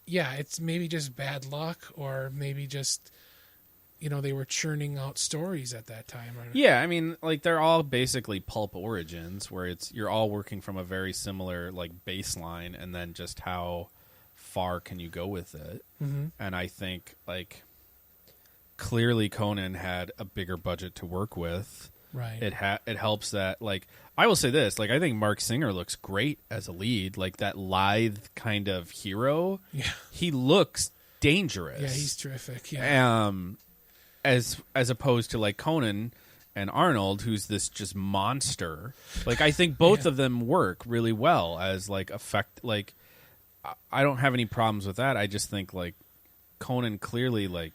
It's maybe just bad luck, or maybe just they were churning out stories at that time. Yeah, I mean, like, they're all basically pulp origins, where you're all working from a very similar like baseline, and then just how far can you go with it. And I think, like, clearly Conan had a bigger budget to work with. Right. It helps that, like, I will say this, like, I think Mark Singer looks great as a lead, like that lithe kind of hero. Yeah. He looks dangerous. Yeah, he's terrific. Yeah. As opposed to like Conan and Arnold, who's this just monster. Like, I think both of them work really well as like effect. Like, I don't have any problems with that. I just think like Conan clearly, like,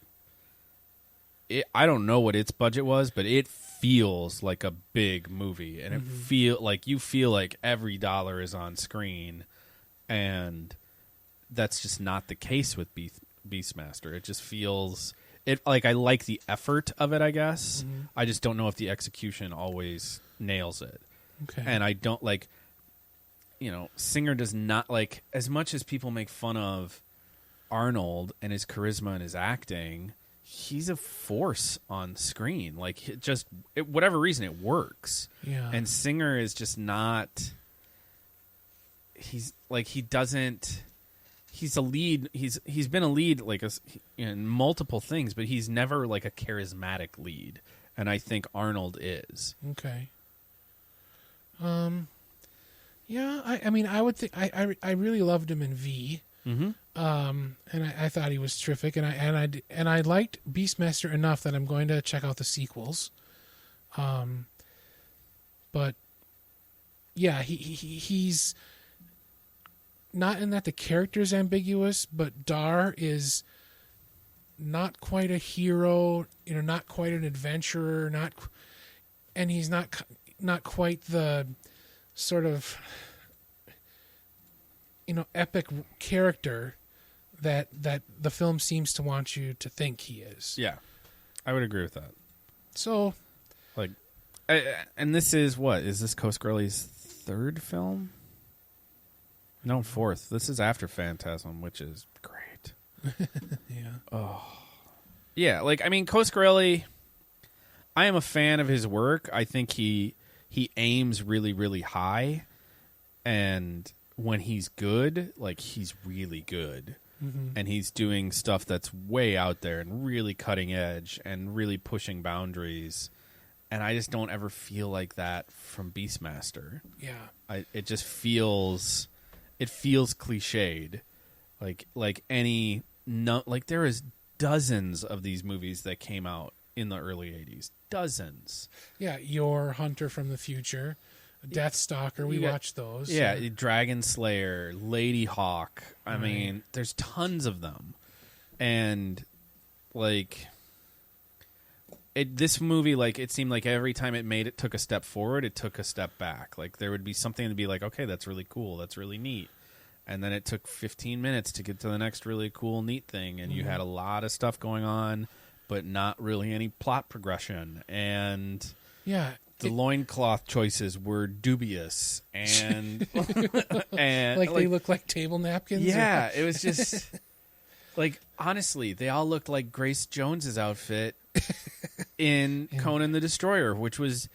I don't know what its budget was, but it feels like a big movie, and you feel like every dollar is on screen, and that's just not the case with Beastmaster. It just feels like I like the effort of it, I guess. I just don't know if the execution always nails it. Okay. And I don't like, Singer does not, like, as much as people make fun of Arnold and his charisma and his acting, he's a force on screen. Like, whatever reason, it works. Yeah. And Singer is just not. He's like, he doesn't. He's a lead. He's been a lead like in multiple things, but he's never like a charismatic lead. And I think Arnold is. Okay. Yeah. I mean, I would think I really loved him in V. And I thought he was terrific, and I liked Beastmaster enough that I'm going to check out the sequels. But yeah, he's not in that the character's ambiguous, but Dar is not quite a hero, not quite an adventurer, and he's not quite the sort of epic character that the film seems to want you to think he is. Yeah, I would agree with that. So, like, and this is this Coscarelli's third film? No, fourth. This is after Phantasm, which is great. Yeah. Oh, yeah. Like, I mean, Coscarelli, I am a fan of his work. I think he aims really, really high, and when he's good, like, he's really good. And he's doing stuff that's way out there and really cutting edge and really pushing boundaries. And I just don't ever feel like that from Beastmaster. Yeah. It just feels cliched. Like there is dozens of these movies that came out in the early 80s. Dozens. Yeah, Your Hunter from the Future. Deathstalker, we watched those. Yeah, Dragon Slayer, Lady Hawk. I mean, there's tons of them. And, like, this movie, like, it seemed like every time it took a step forward, it took a step back. Like, there would be something to be like, okay, that's really cool, that's really neat. And then it took 15 minutes to get to the next really cool, neat thing. And you had a lot of stuff going on, but not really any plot progression. And... yeah. The loincloth choices were dubious, and like they look like table napkins. Yeah, it was just like, honestly, they all looked like Grace Jones's outfit in Conan the Destroyer, which was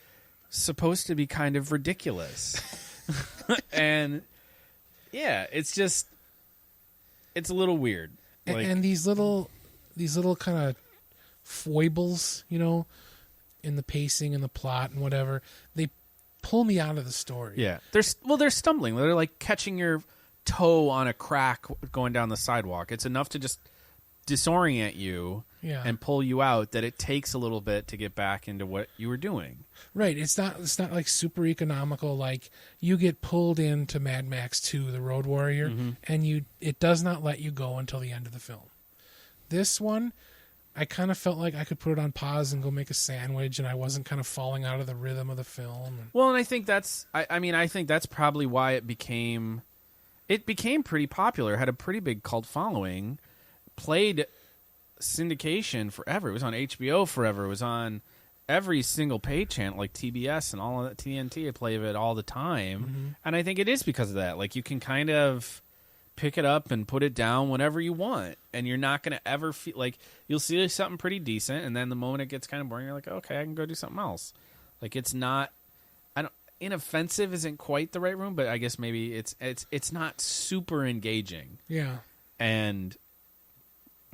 supposed to be kind of ridiculous. And yeah, it's a little weird. Like, and these little kind of foibles, in the pacing and the plot and whatever, they pull me out of the story. Yeah. They're stumbling. They're like catching your toe on a crack going down the sidewalk. It's enough to just disorient you and pull you out that it takes a little bit to get back into what you were doing. Right. It's not like super economical, like you get pulled into Mad Max 2, The Road Warrior, and it does not let you go until the end of the film. This one, I kind of felt like I could put it on pause and go make a sandwich, and I wasn't kind of falling out of the rhythm of the film. Well, and I think that's, I think that's probably why it became pretty popular, had a pretty big cult following, played syndication forever. It was on HBO forever. It was on every single pay channel, like TBS and all of that, TNT. I play it all the time, and I think it is because of that. Like, you can kind of pick it up and put it down whenever you want, and you're not going to ever feel like you'll see something pretty decent, and then the moment it gets kind of boring, you're like, okay, I can go do something else. Like, it's not, inoffensive isn't quite the right room, but I guess maybe it's not super engaging. Yeah.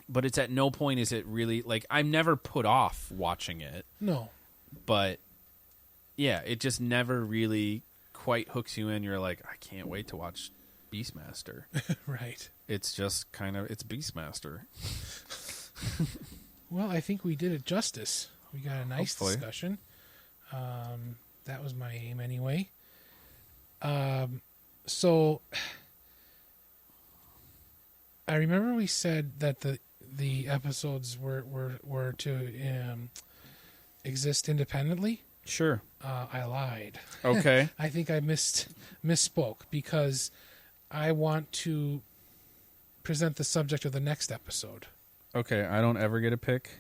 But it's at no point is it really, like, I'm never put off watching it. No. But yeah, it just never really quite hooks you in. You're like, I can't wait to watch Beastmaster. Right. It's just it's Beastmaster. Well, I think we did it justice. We got a nice Hopefully. discussion. That was my aim anyway. So I remember we said that the episodes were to exist independently. Sure. I lied. Okay. I think I misspoke because I want to present the subject of the next episode. Okay, I don't ever get a pick.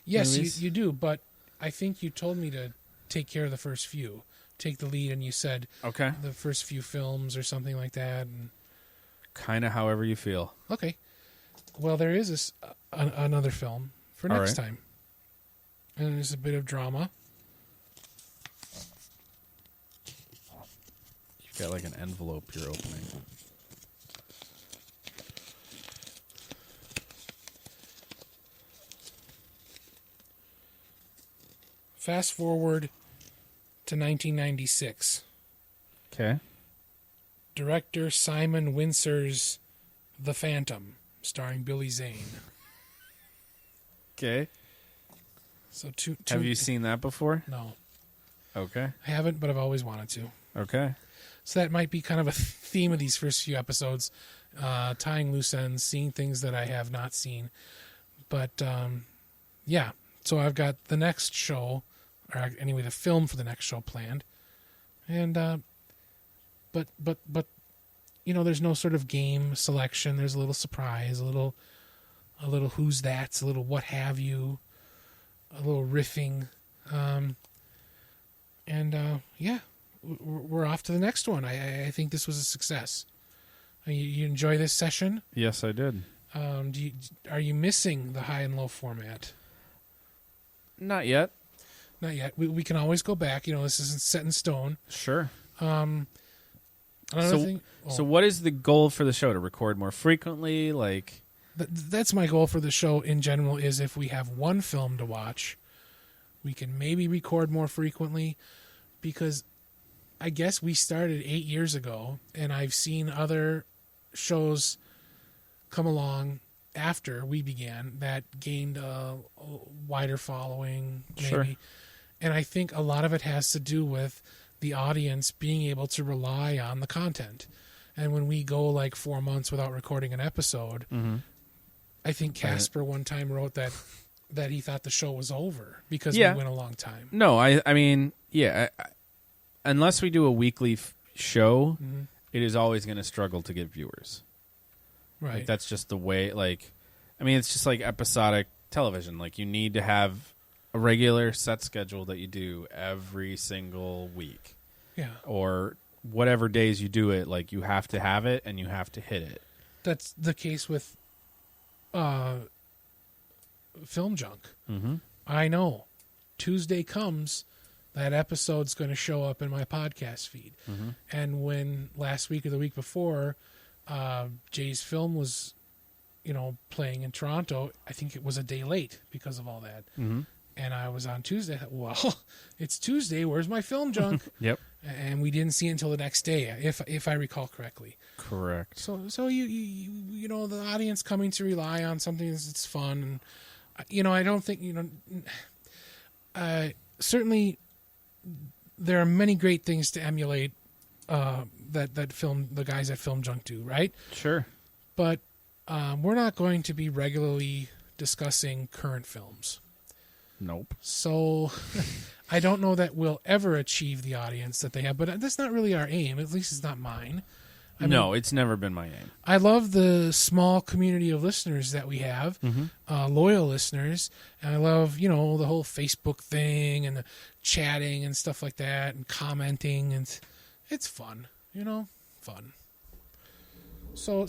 Yes, you do, but I think you told me to take care of the first few. Take the lead, and you said the first few films or something like that. And... kind of however you feel. Okay. Well, there is another film for next time. And there's a bit of drama. You've got like an envelope you're opening. Fast forward to 1996. Okay. Director Simon Winsor's The Phantom, starring Billy Zane. Okay. So have you seen that before? No. Okay. I haven't, but I've always wanted to. Okay. So that might be kind of a theme of these first few episodes, tying loose ends, seeing things that I have not seen. But, yeah. So I've got the next show, or anyway, the film for the next show planned. And, but there's no sort of game selection. There's a little surprise, a little who's that's, a little what have you, a little riffing. Yeah, we're off to the next one. I think this was a success. You enjoy this session? Yes, I did. Are you missing the high and low format? Not yet. Not yet. We can always go back. This isn't set in stone. Sure. Another thing. So what is the goal for the show? To record more frequently? Like, that's my goal for the show in general, is if we have one film to watch, we can maybe record more frequently, because I guess we started 8 years ago, and I've seen other shows come along after we began that gained a wider following, maybe. Sure. And I think a lot of it has to do with the audience being able to rely on the content. And when we go like 4 months without recording an episode, I think Casper one time wrote that he thought the show was over because we went a long time. No, I mean, unless we do a weekly show, it is always going to struggle to get viewers. Right. Like, that's just the way, like, I mean, it's just like episodic television. Like, you need to have a regular set schedule that you do every single week. Yeah. Or whatever days you do it, like, you have to have it and you have to hit it. That's the case with Film Junk. I know. Tuesday comes, that episode's going to show up in my podcast feed. And when last week or the week before, Jay's film was, playing in Toronto, I think it was a day late because of all that. And I was on Tuesday. I thought, well, it's Tuesday. Where's my Film Junk? Yep. And we didn't see it until the next day, if I recall correctly. Correct. So you the audience coming to rely on something that's fun, and I don't think certainly there are many great things to emulate that the guys at Film Junk do, right? Sure. But we're not going to be regularly discussing current films. Nope. So I don't know that we'll ever achieve the audience that they have, but that's not really our aim. At least it's not mine. I mean, it's never been my aim. I love the small community of listeners that we have, loyal listeners, and I love, the whole Facebook thing and the chatting and stuff like that and commenting, and it's fun, fun. So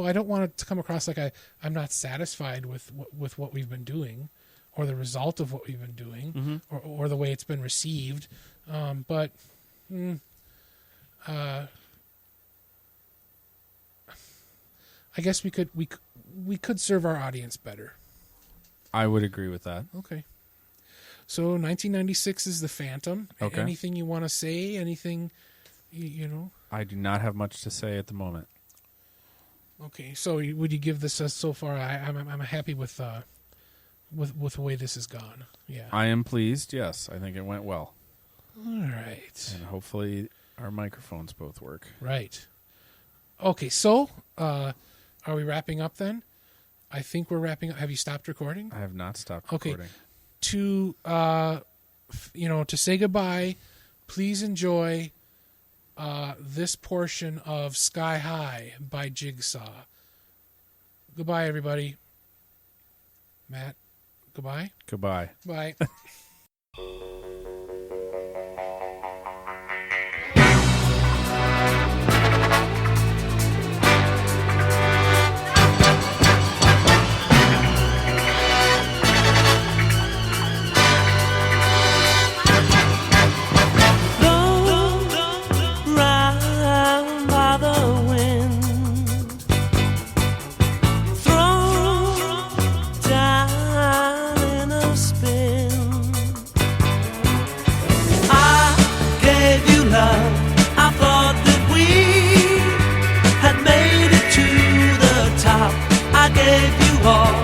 I don't want it to come across like I'm not satisfied with what we've been doing, or the result of what we've been doing, or the way it's been received. But I guess we could serve our audience better. I would agree with that. Okay. So 1996 is The Phantom. Okay. Anything you want to say? Anything, I do not have much to say at the moment. Okay. So would you give this so far? I'm happy with the way this has gone. Yeah. I am pleased. Yes, I think it went well. All right. And hopefully our microphones both work. Right. Okay. So, are we wrapping up then? I think we're wrapping up. Have you stopped recording? I have not stopped Okay. recording. To to say goodbye, please enjoy this portion of Sky High by Jigsaw. Goodbye, everybody. Matt, goodbye. Goodbye. Bye. I gave you all